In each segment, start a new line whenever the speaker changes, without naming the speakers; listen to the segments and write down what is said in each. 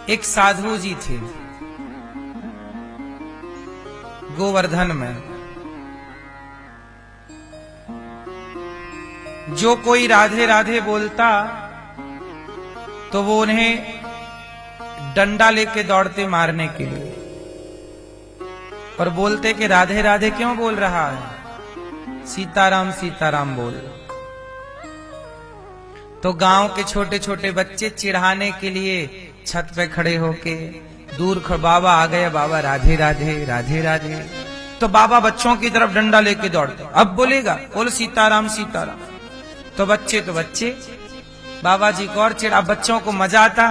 एक साधु जी थे गोवर्धन में। जो कोई राधे राधे बोलता तो वो उन्हें डंडा लेके दौड़ते मारने के लिए, और बोलते कि राधे राधे क्यों बोल रहा है, सीताराम सीताराम बोल। तो गांव के छोटे छोटे बच्चे चिढ़ाने के लिए छत पे खड़े होके दूर बाबा आ गए, बाबा राधे राधे राधे राधे। तो बाबा बच्चों की तरफ डंडा लेके दौड़ते, अब बोलेगा, बोल सीताराम सीताराम। तो बच्चे बाबा जी को और चिढ़ा। बच्चों को मजा आता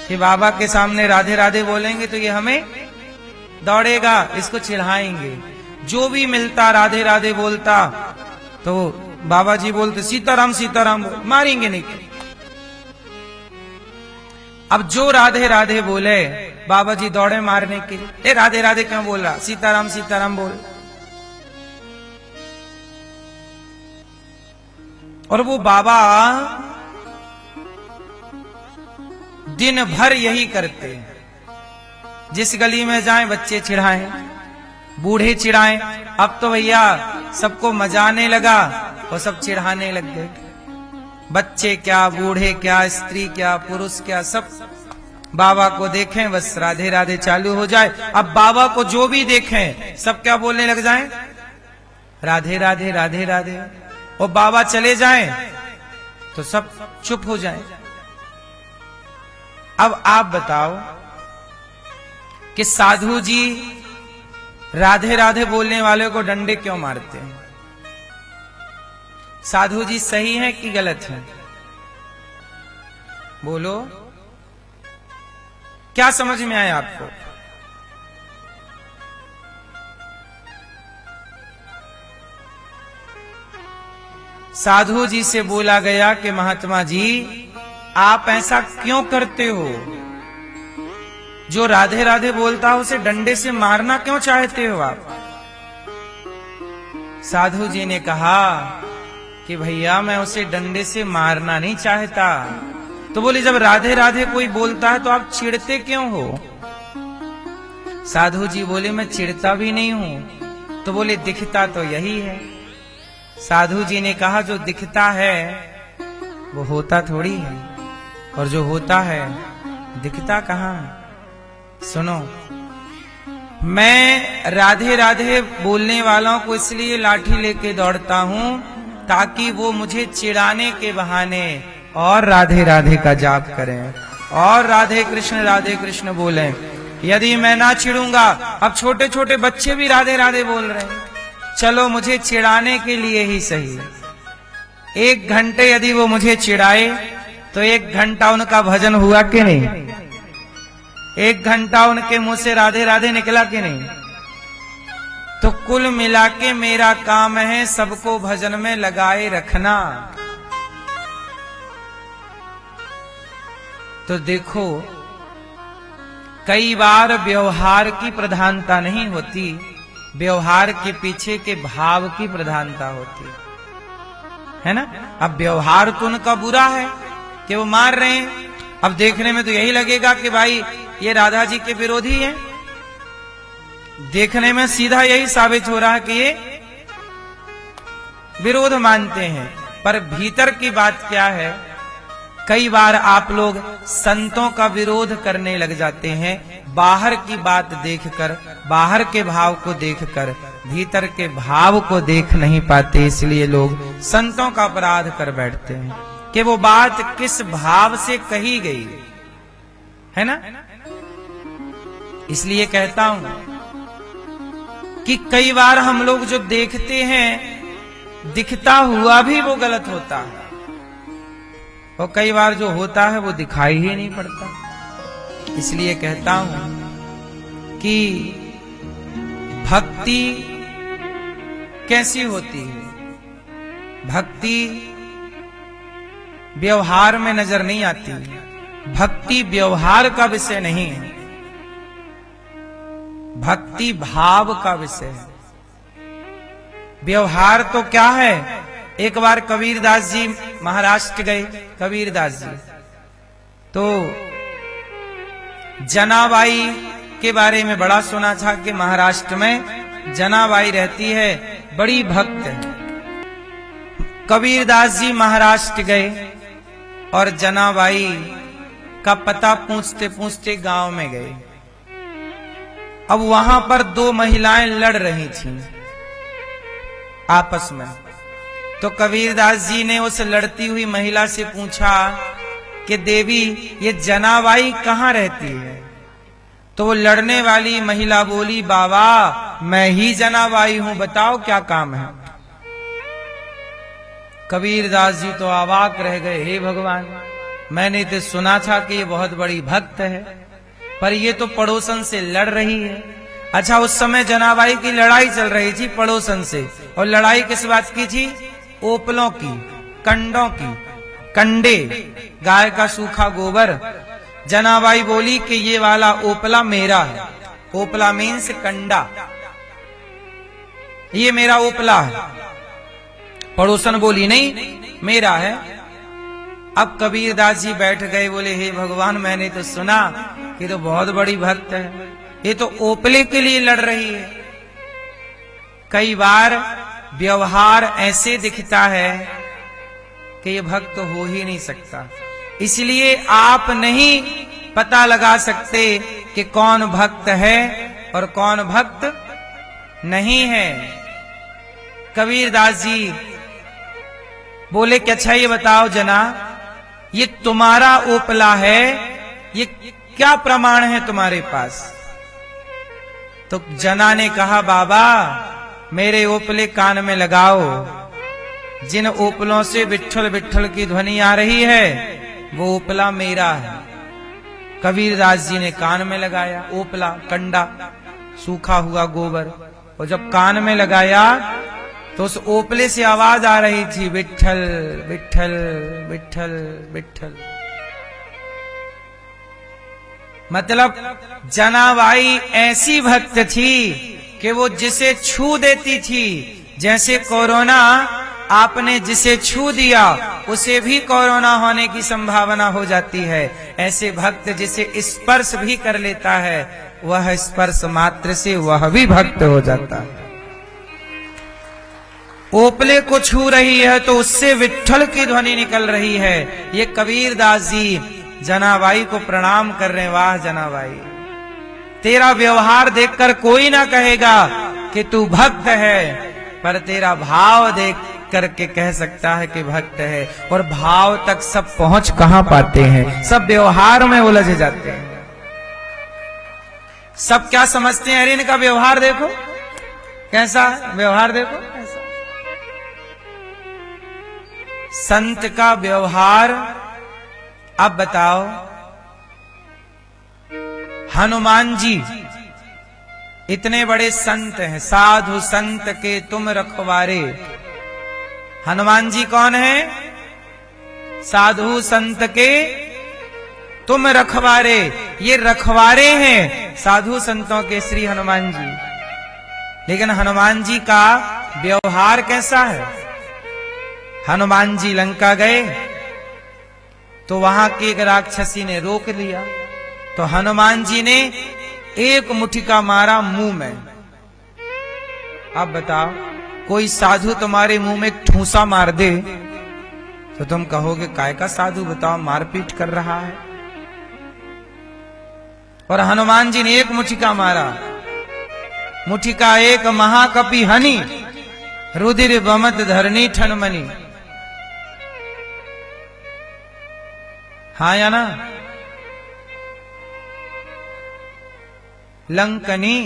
कि बाबा के सामने राधे राधे बोलेंगे तो ये हमें दौड़ेगा, इसको चिढ़ाएंगे। जो भी मिलता राधे राधे बोलता तो बाबा जी बोलते सीताराम सीताराम बोल, मारेंगे नहीं। अब जो राधे राधे बोले बाबा जी दौड़े मारने के लिए, ए राधे राधे क्यों बोल रहा, सीताराम सीताराम बोल। और वो बाबा दिन भर यही करते हैं। जिस गली में जाएं बच्चे चिढ़ाएं, बूढ़े चिढ़ाएं। अब तो भैया सबको मजा आने लगा और सब चिढ़ाने लग गए। बच्चे क्या, बूढ़े क्या, स्त्री क्या, पुरुष क्या, सब बाबा को देखें बस राधे राधे चालू हो जाए। अब बाबा को जो भी देखें सब क्या बोलने लग जाएं, राधे राधे राधे राधे। और बाबा चले जाएं तो सब चुप हो जाएं। अब आप बताओ कि साधु जी राधे राधे बोलने वाले को डंडे क्यों मारते हैं? साधु जी सही है कि गलत है? बोलो, क्या समझ में आया आपको? साधु जी से बोला गया कि महात्मा जी आप ऐसा क्यों करते हो? जो राधे राधे बोलता है उसे डंडे से मारना क्यों चाहते हो आप? साधु जी ने कहा कि भैया मैं उसे डंडे से मारना नहीं चाहता। तो बोले जब राधे राधे कोई बोलता है तो आप चिढ़ते क्यों हो? साधु जी बोले मैं चिढ़ता भी नहीं हूं। तो बोले दिखता तो यही है। साधु जी ने कहा जो दिखता है वो होता थोड़ी है, और जो होता है दिखता कहां है। सुनो, मैं राधे राधे बोलने वालों को इसलिए लाठी लेके दौड़ता हूं ताकि वो मुझे चिढ़ाने के बहाने और राधे राधे का जाप करें और राधे कृष्ण बोलें। यदि मैं ना चिढ़ूंगा, अब छोटे छोटे बच्चे भी राधे राधे बोल रहे हैं, चलो मुझे चिढ़ाने के लिए ही सही 1 घंटे यदि वो मुझे चिढ़ाए तो 1 घंटा उनका भजन हुआ कि नहीं? 1 घंटा उनके मुंह से राधे राधे निकला कि नहीं? तो कुल मिला के मेरा काम है सबको भजन में लगाए रखना। तो देखो, कई बार व्यवहार की प्रधानता नहीं होती, व्यवहार के पीछे के भाव की प्रधानता होती है ना। अब व्यवहार तो उनका बुरा है कि वो मार रहे हैं। अब देखने में तो यही लगेगा कि भाई ये राधा जी के विरोधी हैं। देखने में सीधा यही साबित हो रहा है कि ये विरोध मानते हैं, पर भीतर की बात क्या है? कई बार आप लोग संतों का विरोध करने लग जाते हैं, बाहर की बात देखकर, बाहर के भाव को देखकर, भीतर के भाव को देख नहीं पाते। इसलिए लोग संतों का अपराध कर बैठते हैं कि वो बात किस भाव से कही गई है ना। इसलिए कहता हूं कि कई बार हम लोग जो देखते हैं दिखता हुआ भी वो गलत होता है, और कई बार जो होता है वो दिखाई ही नहीं पड़ता। इसलिए कहता हूं कि भक्ति कैसी होती है? भक्ति व्यवहार में नजर नहीं आती। भक्ति व्यवहार का विषय नहीं है, भक्ति भाव का विषय है। व्यवहार तो क्या है? एक बार कबीरदास जी महाराष्ट्र गए। कबीरदास जी तो जनाबाई के बारे में बड़ा सुना था कि महाराष्ट्र में जनाबाई रहती है, बड़ी भक्त है। कबीरदास जी महाराष्ट्र गए और जनाबाई का पता पूछते पूछते गांव में गए। अब वहां पर दो महिलाएं लड़ रही थीं आपस में। तो कबीरदास जी ने उस लड़ती हुई महिला से पूछा कि देवी, ये जनाबाई कहाँ रहती है? तो वो लड़ने वाली महिला बोली, बाबा मैं ही जनाबाई हूं, बताओ क्या काम है? कबीरदास जी तो अवाक रह गए, हे भगवान, मैंने तो सुना था कि ये बहुत बड़ी भक्त है, पर ये तो पड़ोसन से लड़ रही है। अच्छा, उस समय जनाबाई की लड़ाई चल रही थी पड़ोसन से, और लड़ाई किस बात की थी? ओपलों की, कंडों की, कंडे, गाय का सूखा गोबर। जनाबाई बोली कि ये वाला ओपला मेरा है। ओपला मीन्स कंडा, ये मेरा ओपला है। पड़ोसन बोली नहीं, मेरा है। अब कबीरदास जी बैठ गए, बोले हे भगवान, मैंने तो सुना कि तो बहुत बड़ी भक्त है, ये तो ओपले के लिए लड़ रही है। कई बार व्यवहार ऐसे दिखता है कि ये भक्त हो ही नहीं सकता, इसलिए आप नहीं पता लगा सकते कि कौन भक्त है और कौन भक्त नहीं है। कबीरदास जी बोले कि अच्छा ये बताओ जना, ये तुम्हारा ओपला है, ये क्या प्रमाण है तुम्हारे पास? तो जना ने कहा, बाबा मेरे ओपले कान में लगाओ, जिन ओपलों से विट्ठल विट्ठल की ध्वनि आ रही है वो ओपला मेरा है। कबीरदास जी ने कान में लगाया ओपला, कंडा, सूखा हुआ गोबर, और जब कान में लगाया तो उस ओपले से आवाज आ रही थी, विट्ठल विट्ठल विट्ठल विट्ठल। मतलब जनाबाई ऐसी भक्त थी कि वो जिसे छू देती थी, जैसे कोरोना आपने जिसे छू दिया उसे भी कोरोना होने की संभावना हो जाती है, ऐसे भक्त जिसे स्पर्श भी कर लेता है, वह स्पर्श मात्र से वह भी भक्त हो जाता है। ओपले को छू रही है तो उससे विट्ठल की ध्वनि निकल रही है। ये कबीरदास जी जनाबाई को प्रणाम कर रहे हैं। वाह जनाबाई, तेरा व्यवहार देखकर कोई ना कहेगा कि तू भक्त है, पर तेरा भाव देख करके कह सकता है कि भक्त है। और भाव तक सब पहुंच कहां पाते हैं? सब व्यवहार में उलझ जाते हैं। सब क्या समझते हैं? अरे इनका व्यवहार देखो कैसा, व्यवहार देखो कैसा। संत का व्यवहार, अब बताओ, हनुमान जी इतने बड़े संत हैं, साधु संत के तुम रखवारे। हनुमान जी कौन है? साधु संत के तुम रखवारे। ये रखवारे हैं साधु संतों के श्री हनुमान जी। लेकिन हनुमान जी का व्यवहार कैसा है? हनुमान जी लंका गए तो वहां की एक राक्षसी ने रोक लिया, तो हनुमान जी ने एक मुठिका मारा मुंह में। अब बताओ, कोई साधु तुम्हारे मुंह में एक ठूसा मार दे तो तुम कहोगे काय का साधु, बताओ मारपीट कर रहा है। और हनुमान जी ने एक मुठिका मारा, मुठिका एक महाकपि हनि, रुधिर बमत धरनी ठनमनी। हाँ या ना? लंकनी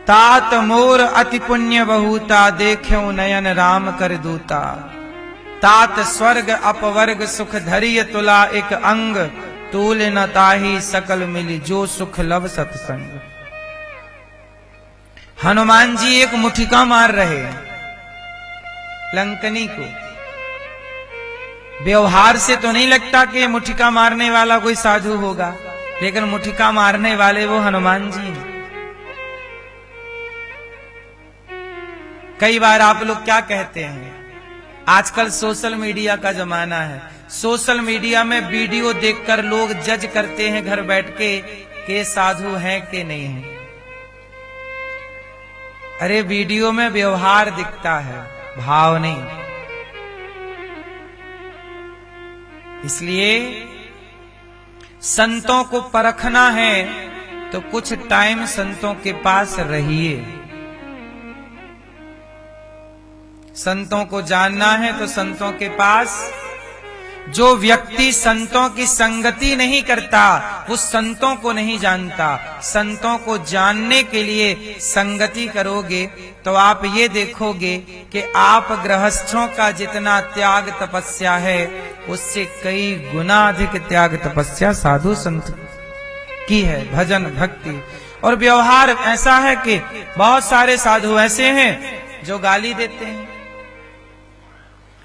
तात मोर अति पुण्य बहुता, देख्यो नयन राम कर दूता। तात स्वर्ग अपवर्ग सुख धरिय तुला, एक अंग तूल न ताही सकल मिली, जो सुख लव सत्संग। हनुमान जी एक मुठिका मार रहे लंकनी को। व्यवहार से तो नहीं लगता कि मुठिका मारने वाला कोई साधु होगा, लेकिन मुठिका मारने वाले वो हनुमान जी हैं। कई बार आप लोग क्या कहते हैं आजकल सोशल मीडिया का जमाना है। सोशल मीडिया में वीडियो देखकर लोग जज करते हैं घर बैठ के साधु हैं कि नहीं है। अरे वीडियो में व्यवहार दिखता है, भाव नहीं। इसलिए संतों को परखना है तो कुछ टाइम संतों के पास रहिए। संतों को जानना है तो संतों के पास। जो व्यक्ति संतों की संगति नहीं करता वो संतों को नहीं जानता। संतों को जानने के लिए संगति करोगे तो आप ये देखोगे कि आप गृहस्थों का जितना त्याग तपस्या है उससे कई गुना अधिक त्याग तपस्या साधु संत की है। भजन भक्ति और व्यवहार ऐसा है कि बहुत सारे साधु ऐसे हैं जो गाली देते हैं,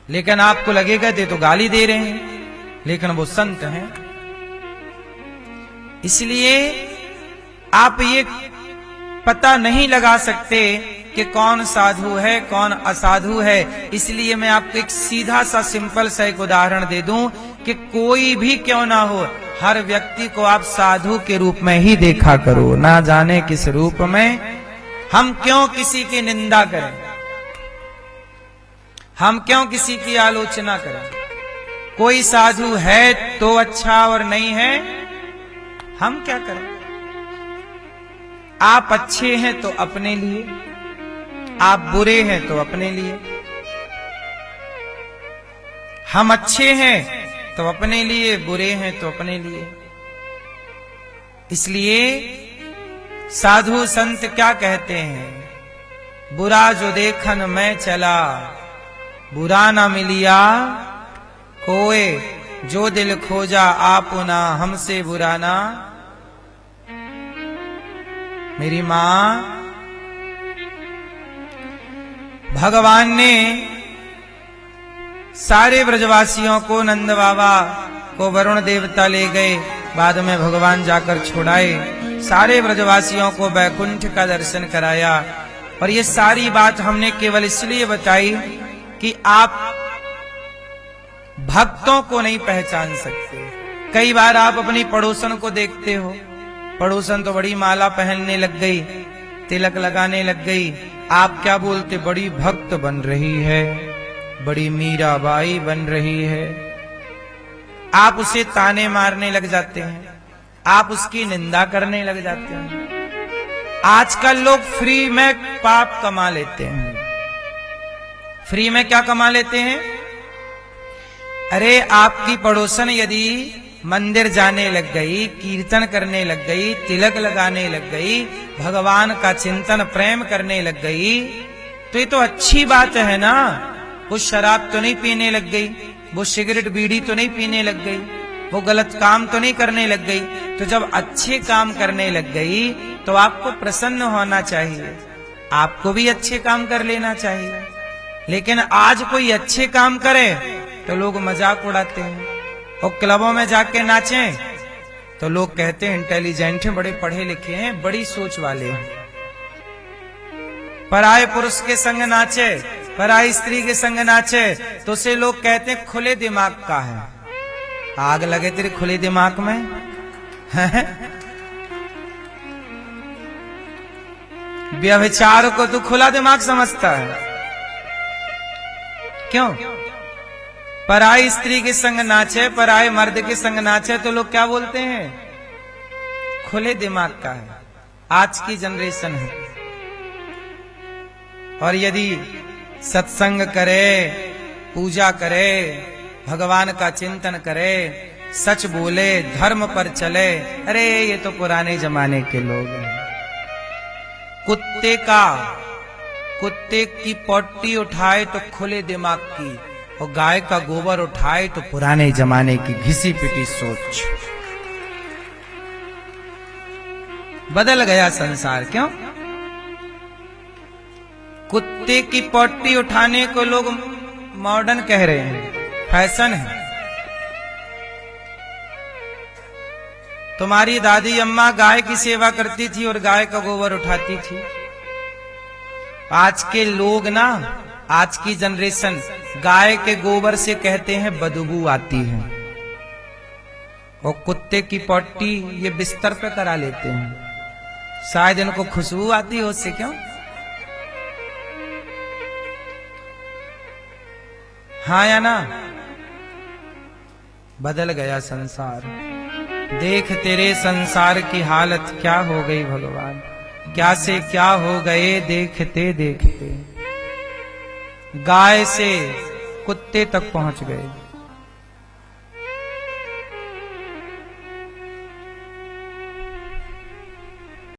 लेकिन आपको लगेगा ये तो गाली दे रहे हैं, लेकिन वो संत हैं। इसलिए आप ये पता नहीं लगा सकते कि कौन साधु है कौन असाधु है। इसलिए मैं आपको एक सीधा सा सिंपल सा एक उदाहरण दे दूं कि कोई भी क्यों ना हो, हर व्यक्ति को आप साधु के रूप में ही देखा करो। ना जाने किस रूप में। हम क्यों किसी की निंदा करें, हम क्यों किसी की आलोचना करें। कोई साधु है तो अच्छा और नहीं है हम क्या करें। आप अच्छे हैं तो अपने लिए, आप बुरे हैं तो अपने लिए। हम अच्छे हैं तो अपने लिए, बुरे हैं तो अपने लिए। इसलिए साधु संत क्या कहते हैं, बुरा जो देखन मैं चला बुरा ना मिलिया कोए, जो दिल खोजा आपुना हमसे बुरा ना। मेरी मां, भगवान ने सारे ब्रजवासियों को, नंद बाबा को वरुण देवता ले गए, बाद में भगवान जाकर छुड़ाए। सारे ब्रजवासियों को बैकुंठ का दर्शन कराया। और ये सारी बात हमने केवल इसलिए बताई कि आप भक्तों को नहीं पहचान सकते। कई बार आप अपनी पड़ोसन को देखते हो, पड़ोसन तो बड़ी माला पहनने लग गई, तिलक लगाने लग गई, आप क्या बोलते, बड़ी भक्त बन रही है, बड़ी मीराबाई बन रही है। आप उसे ताने मारने लग जाते हैं, आप उसकी निंदा करने लग जाते हैं। आजकल लोग फ्री में पाप कमा लेते हैं। फ्री में क्या कमा लेते हैं। अरे आपकी पड़ोसन यदि मंदिर जाने लग गई, कीर्तन करने लग गई, तिलक लगाने लग गई, भगवान का चिंतन प्रेम करने लग गई, तो ये तो अच्छी बात है ना। वो शराब तो नहीं पीने लग गई, वो सिगरेट बीड़ी तो नहीं पीने लग गई, वो गलत काम तो नहीं करने लग गई। तो जब अच्छे काम करने लग गई तो आपको प्रसन्न होना चाहिए, आपको भी अच्छे काम कर लेना चाहिए। लेकिन आज कोई अच्छे काम करे तो लोग मजाक उड़ाते हैं, और क्लबों में जाके नाचें तो लोग कहते हैं इंटेलिजेंट हैं, बड़े पढ़े लिखे हैं, बड़ी सोच वाले हैं। पराये पुरुष के संग नाचे, पराई स्त्री के संग नाचे तो उसे लोग कहते हैं खुले दिमाग का है। आग लगे तेरे खुले दिमाग में। व्यभिचार को तू खुला दिमाग समझता है क्यों। पराई स्त्री के संग नाचे, पराये मर्द के संग नाचे तो लोग क्या बोलते हैं, खुले दिमाग का है। आज की जनरेशन है। और यदि सत्संग करे, पूजा करे, भगवान का चिंतन करे, सच बोले, धर्म पर चले, अरे ये तो पुराने जमाने के लोग हैं। कुत्ते की पट्टी उठाए तो खुले दिमाग की, और गाय का गोबर उठाए तो पुराने जमाने की घिसी पिटी सोच। बदल गया संसार। क्यों। कुत्ते की पट्टी उठाने को लोग मॉडर्न कह रहे हैं, फैशन है। तुम्हारी दादी अम्मा गाय की सेवा करती थी और गाय का गोबर उठाती थी। आज के लोग ना आज की जनरेशन गाय के गोबर से कहते हैं बदबू आती है, और कुत्ते की पट्टी ये बिस्तर पे करा लेते हैं, शायद इनको खुशबू आती हो उससे। क्यों? हाँ या ना? बदल गया संसार। देख तेरे संसार की हालत क्या हो गई भगवान, क्या से क्या हो गए देखते देखते। गाय से कुत्ते तक पहुंच गए।